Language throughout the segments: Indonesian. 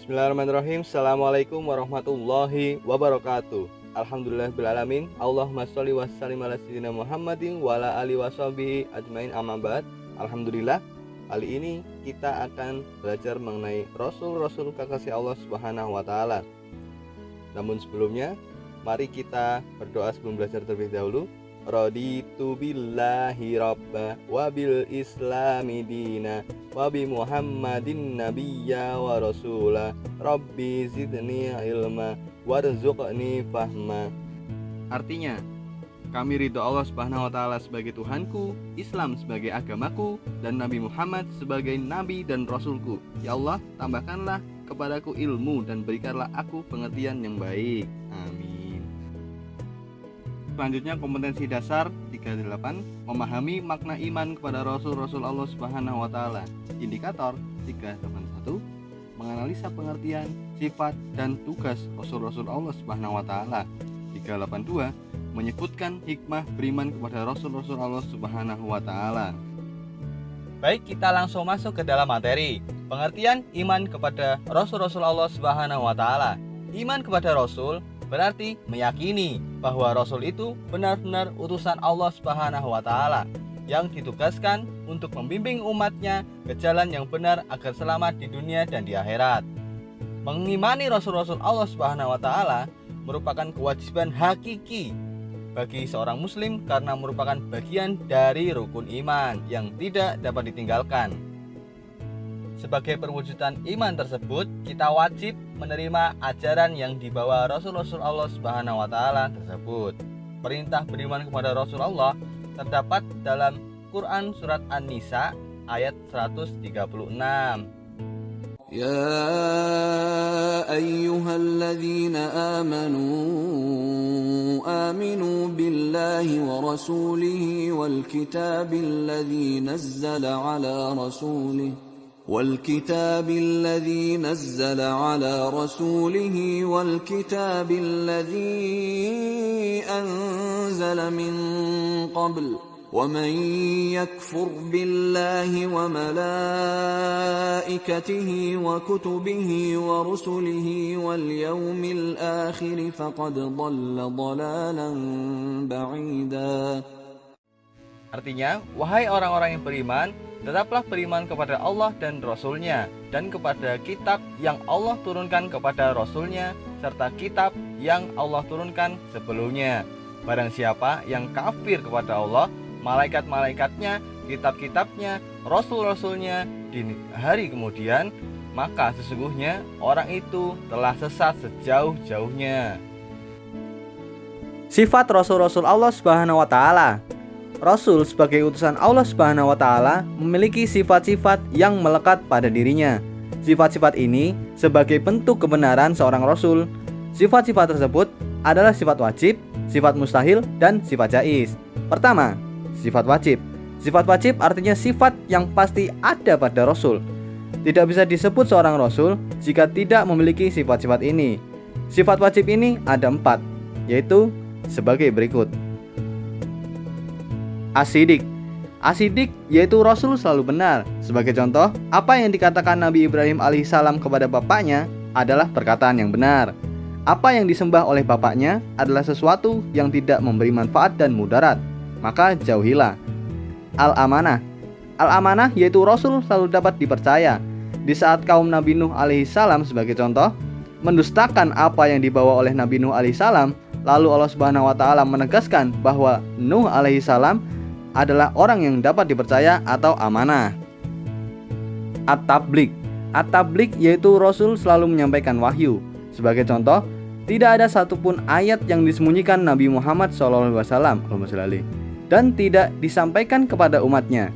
Bismillahirrahmanirrahim. Assalamualaikum warahmatullahi wabarakatuh. Alhamdulillahirrahmanirrahim. Allahumma sholli wa sallim ala sayyidina Muhammadin wa ala alihi washabihi ajmain amma ba'd. Alhamdulillah, kali ini kita akan belajar mengenai Rasul-Rasul kekasih Allah Subhanahu wa taala. Namun sebelumnya, mari kita berdoa sebelum belajar terlebih dahulu. Raditu billahi rabba wa bil islami dina wa bi muhammadin nabiyya wa rasula rabbi zidni ilma warzuqni fahma. Artinya, kami ridho Allah Subhanahu wa taala sebagai Tuhanku, Islam sebagai agamaku, dan Nabi Muhammad sebagai nabi dan rasulku. Ya Allah, tambahkanlah kepadaku ilmu dan berikanlah aku pengertian yang baik. Amin. Selanjutnya, kompetensi dasar 38, memahami makna iman kepada Rasul-Rasul Allah Subhanahu wa taala. Indikator 381, menganalisa pengertian, sifat, dan tugas Rasul-Rasul Allah Subhanahu wa taala. 382, menyebutkan hikmah beriman kepada Rasul-Rasul Allah Subhanahu wa taala. Baik, kita langsung masuk ke dalam materi. Pengertian iman kepada Rasul-Rasul Allah Subhanahu wa taala. Iman kepada Rasul berarti meyakini bahwa Rasul itu benar-benar utusan Allah Subhanahu wa taala yang ditugaskan untuk membimbing umatnya ke jalan yang benar agar selamat di dunia dan di akhirat. Mengimani Rasul-Rasul Allah Subhanahu wa taala merupakan kewajiban hakiki bagi seorang muslim karena merupakan bagian dari rukun iman yang tidak dapat ditinggalkan. Sebagai perwujudan iman tersebut, kita wajib menerima ajaran yang dibawa Rasul-Rasul Allah Subhanahu wa taala tersebut. Perintah beriman kepada Rasulullah terdapat dalam Quran surat An-Nisa ayat 136. Ya ayyuhalladzina aminu billahi wa rasulihi wal kitabil ladzi nazzala ala rasulihi والكتاب الذي نزل على رسوله والكتاب الذي أنزل من قبل ومن يكفر بالله وملائكته وكتبه ورسله واليوم الآخر فقد ضل ضلالا بعيدا. Artinya, wahai orang-orang yang beriman, tetaplah beriman kepada Allah dan Rasul-Nya, dan kepada kitab yang Allah turunkan kepada Rasul-Nya, serta kitab yang Allah turunkan sebelumnya. Barang siapa yang kafir kepada Allah, malaikat-malaikatnya, kitab-kitabnya, Rasul-Rasul-Nya di hari kemudian, maka sesungguhnya orang itu telah sesat sejauh-jauhnya. Sifat Rasul-Rasul Allah Subhanahu wa taala. Rasul sebagai utusan Allah Subhanahu wa taala memiliki sifat-sifat yang melekat pada dirinya. Sifat-sifat ini sebagai bentuk kebenaran seorang rasul. Sifat-sifat tersebut adalah sifat wajib, sifat mustahil, dan sifat jaiz. Pertama, sifat wajib. Sifat wajib artinya sifat yang pasti ada pada rasul. Tidak bisa disebut seorang rasul jika tidak memiliki sifat-sifat ini. Sifat wajib ini ada 4, yaitu sebagai berikut. Asidik. Asidik yaitu Rasul selalu benar. Sebagai contoh, apa yang dikatakan Nabi Ibrahim alaihissalam kepada bapaknya adalah perkataan yang benar. Apa yang disembah oleh bapaknya adalah sesuatu yang tidak memberi manfaat dan mudarat, maka jauhilah. Al-amanah. Al-amanah yaitu Rasul selalu dapat dipercaya. Di saat kaum Nabi Nuh alaihissalam sebagai contoh mendustakan apa yang dibawa oleh Nabi Nuh alaihissalam, lalu Allah Subhanahu wa taala menegaskan bahwa Nuh alaihissalam adalah orang yang dapat dipercaya atau amanah. At-tabligh. At-tabligh yaitu Rasul selalu menyampaikan wahyu. Sebagai contoh, tidak ada satupun ayat yang disembunyikan Nabi Muhammad SAW dan tidak disampaikan kepada umatnya.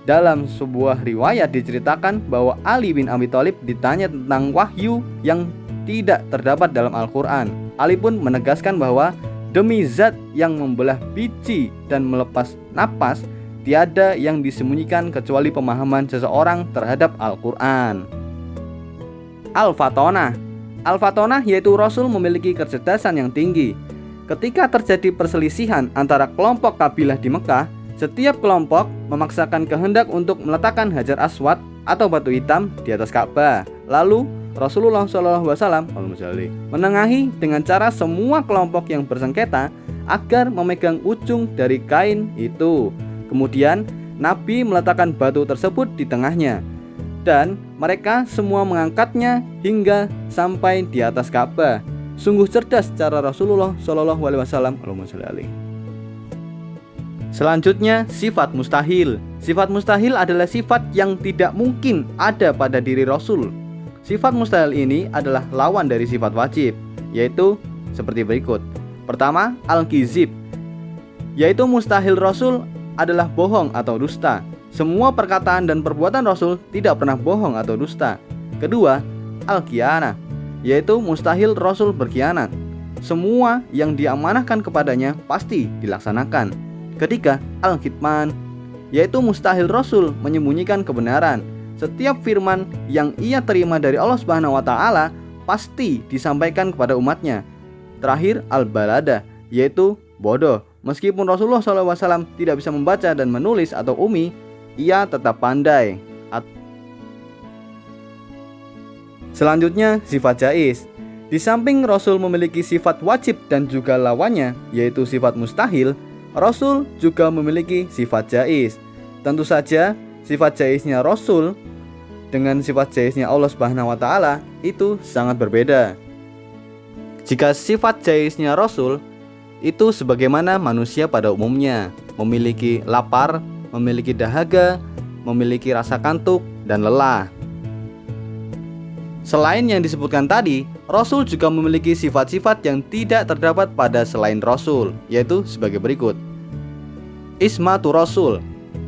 Dalam sebuah riwayat diceritakan bahwa Ali bin Abi Thalib ditanya tentang wahyu yang tidak terdapat dalam Al-Quran. Ali pun menegaskan bahwa demi zat yang membelah biji dan melepas napas, tiada yang disembunyikan kecuali pemahaman seseorang terhadap Al-Quran. Al-fatonah. Al-fatonah yaitu Rasul memiliki kecerdasan yang tinggi. Ketika terjadi perselisihan antara kelompok kabilah di Mekah, setiap kelompok memaksakan kehendak untuk meletakkan Hajar Aswad atau batu hitam di atas Ka'bah. Lalu Rasulullah SAW menengahi dengan cara semua kelompok yang bersengketa agar memegang ujung dari kain itu. Kemudian Nabi meletakkan batu tersebut di tengahnya dan mereka semua mengangkatnya hingga sampai di atas Ka'bah. Sungguh cerdas cara Rasulullah SAW. Selanjutnya, sifat mustahil. Sifat mustahil adalah sifat yang tidak mungkin ada pada diri Rasul. Sifat mustahil ini adalah lawan dari sifat wajib, yaitu seperti berikut. Pertama, al-kizib, yaitu mustahil Rasul adalah bohong atau dusta. Semua perkataan dan perbuatan Rasul tidak pernah bohong atau dusta. Kedua, al-khianah, yaitu mustahil Rasul berkhianat. Semua yang diamanahkan kepadanya pasti dilaksanakan. Ketiga, al-kitman, yaitu mustahil Rasul menyembunyikan kebenaran. Setiap firman yang ia terima dari Allah Subhanahu wa taala pasti disampaikan kepada umatnya. Terakhir, al-balada, yaitu bodoh. Meskipun Rasulullah SAW tidak bisa membaca dan menulis atau umi, ia tetap pandai. Selanjutnya, sifat jaiz. Di samping Rasul memiliki sifat wajib dan juga lawannya, yaitu sifat mustahil, Rasul juga memiliki sifat jaiz. Tentu saja, sifat jaiznya Rasul dengan sifat jaiznya Allah Subhanahu wa taala itu sangat berbeda. Jika sifat jaiznya Rasul itu sebagaimana manusia pada umumnya, memiliki lapar, memiliki dahaga, memiliki rasa kantuk dan lelah. Selain yang disebutkan tadi, Rasul juga memiliki sifat-sifat yang tidak terdapat pada selain Rasul, yaitu sebagai berikut. Ismatu Rasul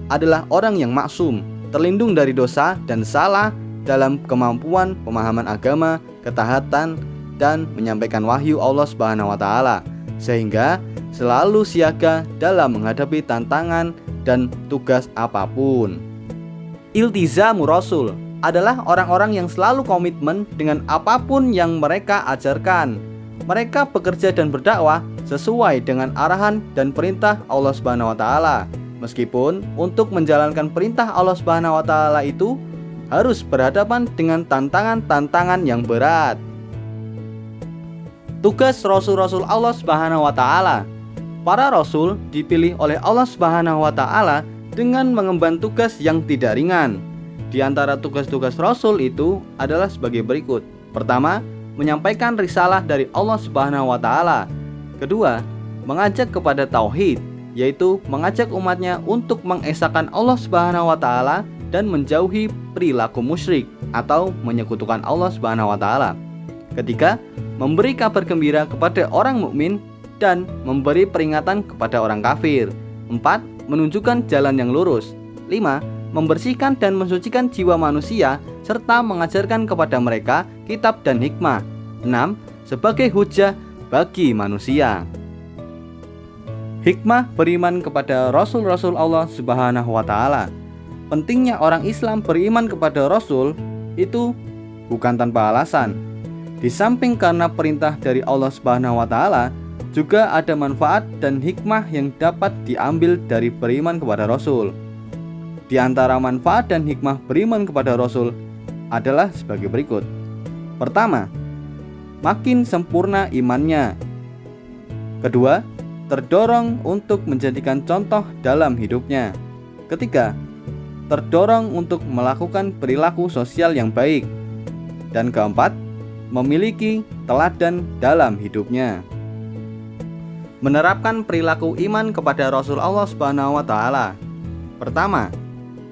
adalah orang yang maksum, terlindung dari dosa dan salah dalam kemampuan pemahaman agama, ketaatan, dan menyampaikan wahyu Allah Subhanahu wa taala, sehingga selalu siaga dalam menghadapi tantangan dan tugas apapun. Iltizamu Rasul adalah orang-orang yang selalu komitmen dengan apapun yang mereka ajarkan. Mereka bekerja dan berdakwah sesuai dengan arahan dan perintah Allah Subhanahu wa taala. Meskipun untuk menjalankan perintah Allah Subhanahu wa taala itu harus berhadapan dengan tantangan-tantangan yang berat. Tugas rasul-rasul Allah Subhanahu wa taala. Para rasul dipilih oleh Allah Subhanahu wa taala dengan mengemban tugas yang tidak ringan. Di antara tugas-tugas rasul itu adalah sebagai berikut. Pertama, menyampaikan risalah dari Allah Subhanahu wa taala. Kedua, mengajak kepada tauhid, yaitu mengajak umatnya untuk mengesahkan Allah Subhanahu wa taala dan menjauhi perilaku musyrik atau menyekutukan Allah Subhanahu wa taala. Ketiga, memberi kabar gembira kepada orang mukmin dan memberi peringatan kepada orang kafir. 4. Menunjukkan jalan yang lurus. 5. Membersihkan dan mensucikan jiwa manusia serta mengajarkan kepada mereka kitab dan hikmah. 6. Sebagai hujah bagi manusia. Hikmah beriman kepada Rasul-Rasul Allah Subhanahu wa taala. Pentingnya orang Islam beriman kepada Rasul itu bukan tanpa alasan. Di samping karena perintah dari Allah Subhanahu wa taala, juga ada manfaat dan hikmah yang dapat diambil dari beriman kepada Rasul. Di antara manfaat dan hikmah beriman kepada Rasul adalah sebagai berikut. Pertama, makin sempurna imannya. Kedua, terdorong untuk menjadikan contoh dalam hidupnya. Ketiga, terdorong untuk melakukan perilaku sosial yang baik. Dan keempat, memiliki teladan dalam hidupnya. Menerapkan perilaku iman kepada Rasul Allah Subhanahu wa taala. Pertama,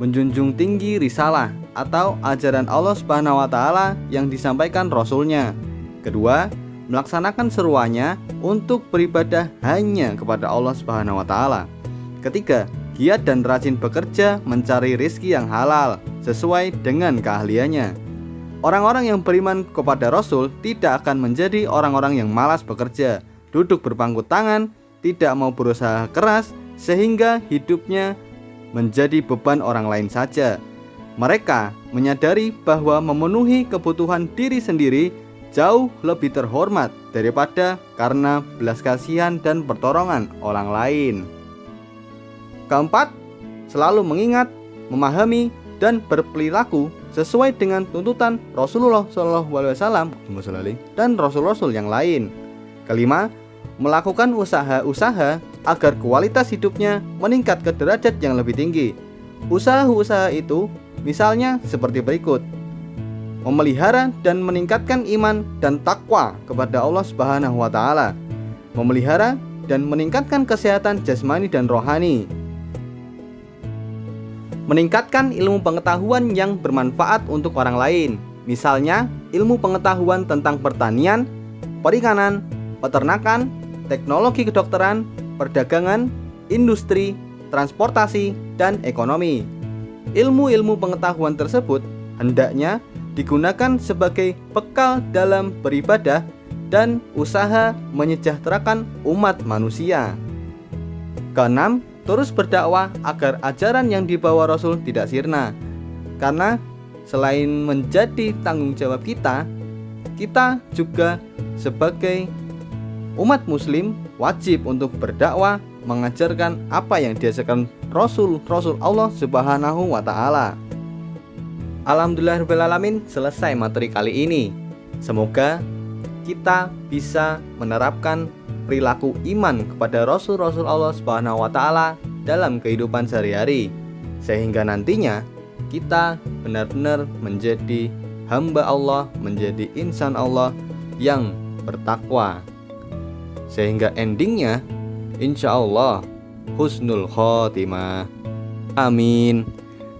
menjunjung tinggi risalah atau ajaran Allah Subhanahu wa taala yang disampaikan Rasulnya. Kedua, melaksanakan seruannya untuk beribadah hanya kepada Allah Subhanahu wa taala. Ketiga, giat dan rajin bekerja mencari rizki yang halal sesuai dengan keahliannya. Orang-orang yang beriman kepada Rasul tidak akan menjadi orang-orang yang malas bekerja, duduk berpangku tangan, tidak mau berusaha keras, sehingga hidupnya menjadi beban orang lain saja. Mereka menyadari bahwa memenuhi kebutuhan diri sendiri jauh lebih terhormat daripada karena belas kasihan dan pertolongan orang lain. Keempat, selalu mengingat, memahami, dan berperilaku sesuai dengan tuntutan Rasulullah SAW dan rasul-rasul yang lain. Kelima, melakukan usaha-usaha agar kualitas hidupnya meningkat ke derajat yang lebih tinggi. Usaha-usaha itu misalnya seperti berikut: memelihara dan meningkatkan iman dan takwa kepada Allah Subhanahu wa taala, memelihara dan meningkatkan kesehatan jasmani dan rohani, meningkatkan ilmu pengetahuan yang bermanfaat untuk orang lain, misalnya ilmu pengetahuan tentang pertanian, perikanan, peternakan, teknologi kedokteran, perdagangan, industri, transportasi, dan ekonomi. Ilmu-ilmu pengetahuan tersebut hendaknya digunakan sebagai bekal dalam beribadah dan usaha menyejahterakan umat manusia. Keenam, terus berdakwah agar ajaran yang dibawa Rasul tidak sirna. Karena selain menjadi tanggung jawab kita juga sebagai umat muslim wajib untuk berdakwah, mengajarkan apa yang diajarkan Rasul Allah Subhanahu wa taala. Alhamdulillahirrahmanirrahim, selesai materi kali ini. Semoga kita bisa menerapkan perilaku iman kepada Rasul-Rasul Allah Subhanahu wa taala dalam kehidupan sehari-hari, sehingga nantinya kita benar-benar menjadi hamba Allah, menjadi insan Allah yang bertakwa, sehingga endingnya insya Allah husnul khotimah. Amin.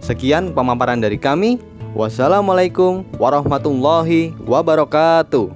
Sekian pemaparan dari kami. Wassalamualaikum warahmatullahi wabarakatuh.